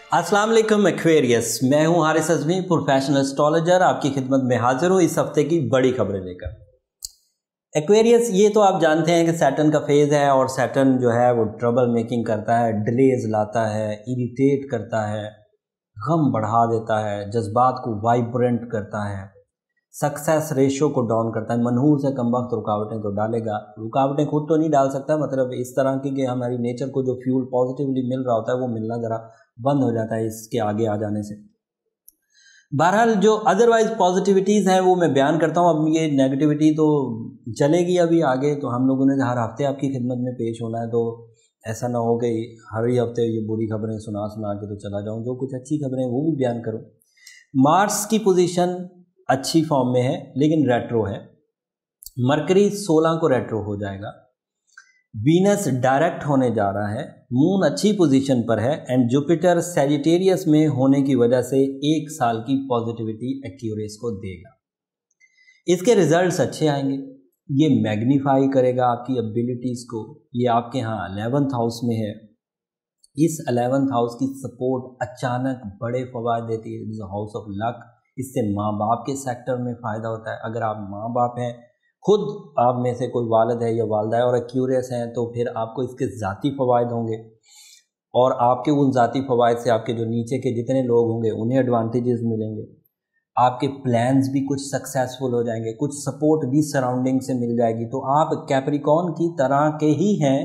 अस्सलाम वालेकुम एक्वेरियस, मैं हूं हारिस अज़मी, प्रोफेशनल एस्ट्रोलॉजर, आपकी खिदमत में हाजिर हूं इस हफ्ते की बड़ी खबरें लेकर। एक्वेरियस, ये तो आप जानते हैं कि सैटर्न का फेज़ है और सैटर्न जो है वो ट्रबल मेकिंग करता है, डिलेज लाता है, इरिटेट करता है, गम बढ़ा देता है, जज्बात को वाइब्रेंट करता है, सक्सेस रेशो को डाउन करता है। मनहूस है, कम वक्त रुकावटें तो डालेगा। रुकावटें खुद तो नहीं डाल सकता, मतलब इस तरह की कि हमारी नेचर को जो फ्यूल पॉजिटिवली मिल रहा होता है वो मिलना ज़रा बंद हो जाता है इसके आगे आ जाने से। बहरहाल जो अदरवाइज पॉजिटिविटीज़ हैं वो मैं बयान करता हूँ। अब ये नेगेटिविटी तो चलेगी अभी आगे, तो हम लोगों ने हर हफ्ते आपकी खिदमत में पेश होना है, तो ऐसा ना हो कि हर ही हफ्ते ये बुरी खबरें सुना के तो चला जाऊँ। जो कुछ अच्छी खबरें वो भी बयान करूँ। मार्स की पोजीशन अच्छी फॉर्म में है लेकिन रेट्रो है। मरकरी 16 को रेट्रो हो जाएगा। वीनस डायरेक्ट होने जा रहा है। मून अच्छी पोजीशन पर है एंड जुपिटर सैजिटेरियस में होने की वजह से 1 साल की पॉजिटिविटी एक्यूरेस को देगा। इसके रिजल्ट्स अच्छे आएंगे। ये मैग्नीफाई करेगा आपकी एबिलिटीज़ को। ये आपके यहाँ 11th हाउस में है। इस 11th हाउस की सपोर्ट अचानक बड़े फवायद देती है। Is house of luck. इससे माँ बाप के सेक्टर में फ़ायदा होता है। अगर आप माँ बाप हैं, खुद आप में से कोई वालिद है या वालदा है और एक्यूरियस हैं, तो फिर आपको इसके ज़ाती फ़वायद होंगे और आपके उन ज़ाती फ़वायद से आपके जो नीचे के जितने लोग होंगे उन्हें एडवांटेजेस मिलेंगे। आपके प्लान्स भी कुछ सक्सेसफुल हो जाएंगे, कुछ सपोर्ट भी सराउंडिंग से मिल जाएगी। तो आप कैप्रिकॉर्न की तरह के ही हैं।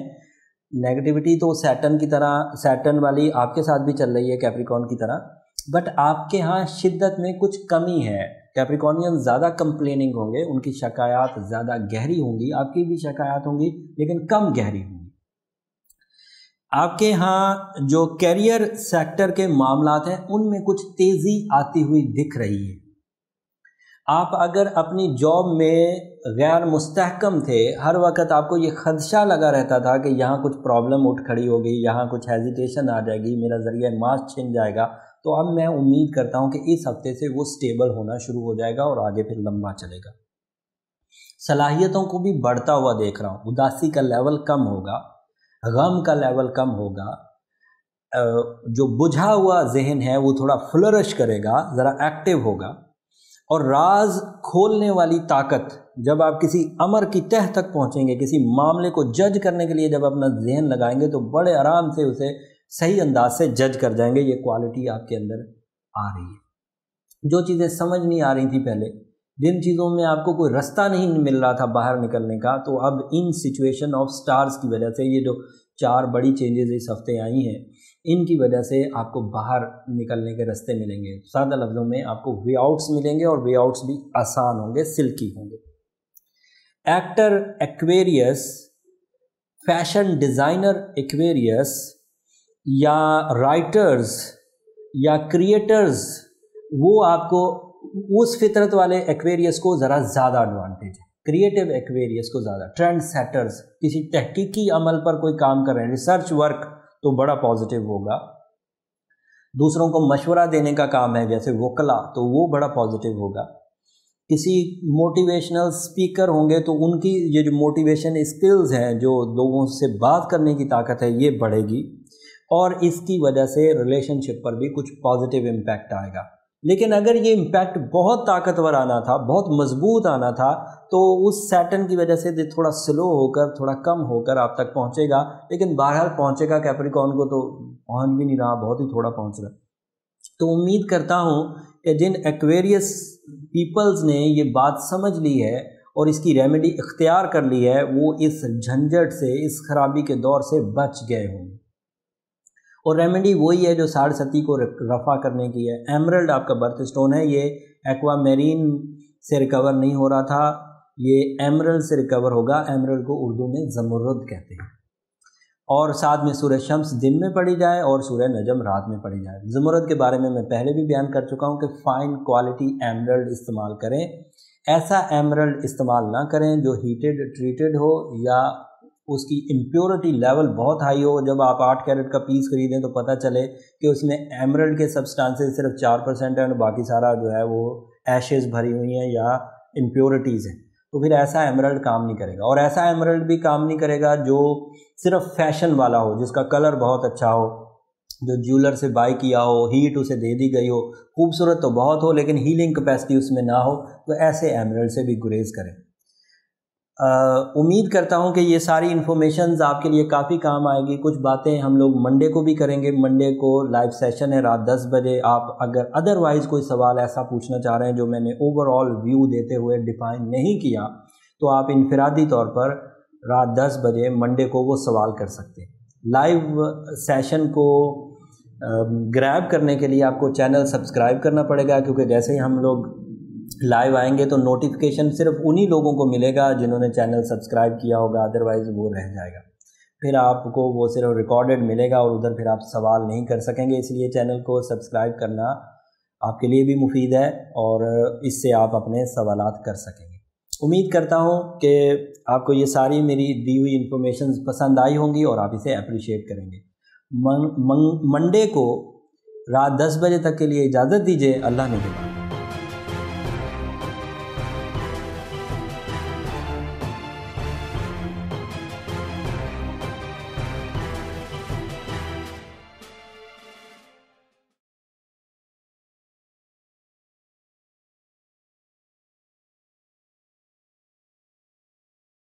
नेगेटिविटी तो सैटर्न की तरह, सैटर्न वाली आपके साथ भी चल रही है कैप्रिकॉर्न की तरह, बट आपके यहाँ शिद्दत में कुछ कमी है। कैप्रिकॉर्नियन ज़्यादा कंप्लेनिंग होंगे, उनकी शिकायत ज़्यादा गहरी होंगी, आपकी भी शिकायत होंगी लेकिन कम गहरी होंगी। आपके यहाँ जो कैरियर सेक्टर के मामलात हैं उनमें कुछ तेज़ी आती हुई दिख रही है। आप अगर अपनी जॉब में गैर मुस्तहकम थे, हर वक्त आपको ये खदशा लगा रहता था कि यहाँ कुछ प्रॉब्लम उठ खड़ी होगी, यहाँ कुछ हेजिटेशन आ जाएगी, मेरा ज़रिया मार्च छिन जाएगा, तो अब मैं उम्मीद करता हूँ कि इस हफ्ते से वो स्टेबल होना शुरू हो जाएगा और आगे फिर लंबा चलेगा। सलाहियतों को भी बढ़ता हुआ देख रहा हूँ। उदासी का लेवल कम होगा, गम का लेवल कम होगा, जो बुझा हुआ जहन है वो थोड़ा फ्लरिश करेगा, ज़रा एक्टिव होगा। और राज खोलने वाली ताकत, जब आप किसी अमर की तह तक पहुँचेंगे, किसी मामले को जज करने के लिए जब अपना जहन लगाएंगे तो बड़े आराम से उसे सही अंदाज से जज कर जाएंगे। ये क्वालिटी आपके अंदर आ रही है। जो चीज़ें समझ नहीं आ रही थी पहले, जिन चीज़ों में आपको कोई रास्ता नहीं मिल रहा था बाहर निकलने का, तो अब इन सिचुएशन ऑफ स्टार्स की वजह से, ये जो 4 बड़ी चेंजेस इस हफ्ते आई हैं, इनकी वजह से आपको बाहर निकलने के रास्ते मिलेंगे। सादा लफ्ज़ों में आपको वे आउट्स मिलेंगे और वे आउट्स भी आसान होंगे, सिल्की होंगे। Actor Aquarius, fashion designer Aquarius या राइटर्स या क्रिएटर्स, वो आपको उस फितरत वाले एक्वेरियस को ज़रा ज़्यादा एडवांटेज है। क्रिएटिव एक्वेरियस को ज़्यादा। ट्रेंड सेटर्स, किसी तहकीकी अमल पर कोई काम कर रहे हैं, रिसर्च वर्क, तो बड़ा पॉजिटिव होगा। दूसरों को मशवरा देने का काम है जैसे वकला, तो वो बड़ा पॉजिटिव होगा। किसी मोटिवेशनल स्पीकर होंगे तो उनकी ये जो मोटिवेशन स्किल्स हैं, जो लोगों से बात करने की ताकत है, ये बढ़ेगी और इसकी वजह से रिलेशनशिप पर भी कुछ पॉजिटिव इम्पैक्ट आएगा। लेकिन अगर ये इम्पैक्ट बहुत ताकतवर आना था, बहुत मजबूत आना था, तो उस सैटर्न की वजह से थोड़ा स्लो होकर, थोड़ा कम होकर आप तक पहुंचेगा। लेकिन बहरहाल पहुंचेगा। कैप्रिकॉर्न को तो पहुंच भी नहीं रहा, बहुत ही थोड़ा पहुंच रहा। तो उम्मीद करता हूं कि जिन एक्वेरियस पीपल्स ने ये बात समझ ली है और इसकी रेमेडी इख्तियार कर ली है, वो इस झंझट से, इस खराबी के दौर से बच गए होंगे। और रेमेडी वही है जो साढ़े सती को रफ़ा करने की है। एमरल्ड आपका बर्थ स्टोन है। ये एक्वामेरीन से रिकवर नहीं हो रहा था, ये एमरल्ड से रिकवर होगा। एमरल्ड को उर्दू में ज़मुर्रद कहते हैं। और साथ में सूरह शम्स दिन में पढ़ी जाए और सूरह नजम रात में पढ़ी जाए। ज़मुर्रद के बारे में मैं पहले भी बयान कर चुका हूँ कि फ़ाइन क्वालिटी एमरल्ड इस्तेमाल करें। ऐसा एमरल्ड इस्तेमाल ना करें जो हीटेड ट्रीटेड हो या उसकी इम्प्योरिटी लेवल बहुत हाई हो। जब आप 8 कैरेट का पीस खरीदें तो पता चले कि उसमें एमरल्ड के सब्सटेंसेस सिर्फ 4% है और बाकी सारा जो है वो एशेज़ भरी हुई हैं या इम्प्योरिटीज़ हैं, तो फिर ऐसा एमरल्ड काम नहीं करेगा। और ऐसा एमरल्ड भी काम नहीं करेगा जो सिर्फ फैशन वाला हो, जिसका कलर बहुत अच्छा हो, जो ज्वेलर से बाई किया हो, हीट उसे दे दी गई हो, खूबसूरत तो बहुत हो लेकिन हीलिंग कैपेसिटी उसमें ना हो, तो ऐसे एमरल्ड से भी गुरेज करें। उम्मीद करता हूँ कि ये सारी इन्फॉर्मेशंस आपके लिए काफ़ी काम आएगी। कुछ बातें हम लोग मंडे को भी करेंगे। मंडे को लाइव सेशन है रात 10 बजे। आप अगर अदरवाइज़ कोई सवाल ऐसा पूछना चाह रहे हैं जो मैंने ओवरऑल व्यू देते हुए डिफाइन नहीं किया, तो आप इनफरादी तौर पर रात 10 बजे मंडे को वो सवाल कर सकते हैं। लाइव सेशन को ग्रैब करने के लिए आपको चैनल सब्सक्राइब करना पड़ेगा, क्योंकि जैसे ही हम लोग लाइव आएंगे तो नोटिफिकेशन सिर्फ उन्हीं लोगों को मिलेगा जिन्होंने चैनल सब्सक्राइब किया होगा, अदरवाइज़ वो रह जाएगा। फिर आपको वो सिर्फ रिकॉर्डेड मिलेगा और उधर फिर आप सवाल नहीं कर सकेंगे। इसलिए चैनल को सब्सक्राइब करना आपके लिए भी मुफीद है और इससे आप अपने सवालात कर सकेंगे। उम्मीद करता हूँ कि आपको ये सारी मेरी दी हुई इन्फॉर्मेशन पसंद आई होंगी और आप इसे अप्रिशिएट करेंगे। मंडे को रात 10 बजे तक के लिए इजाज़त दीजिए। अल्लाह ने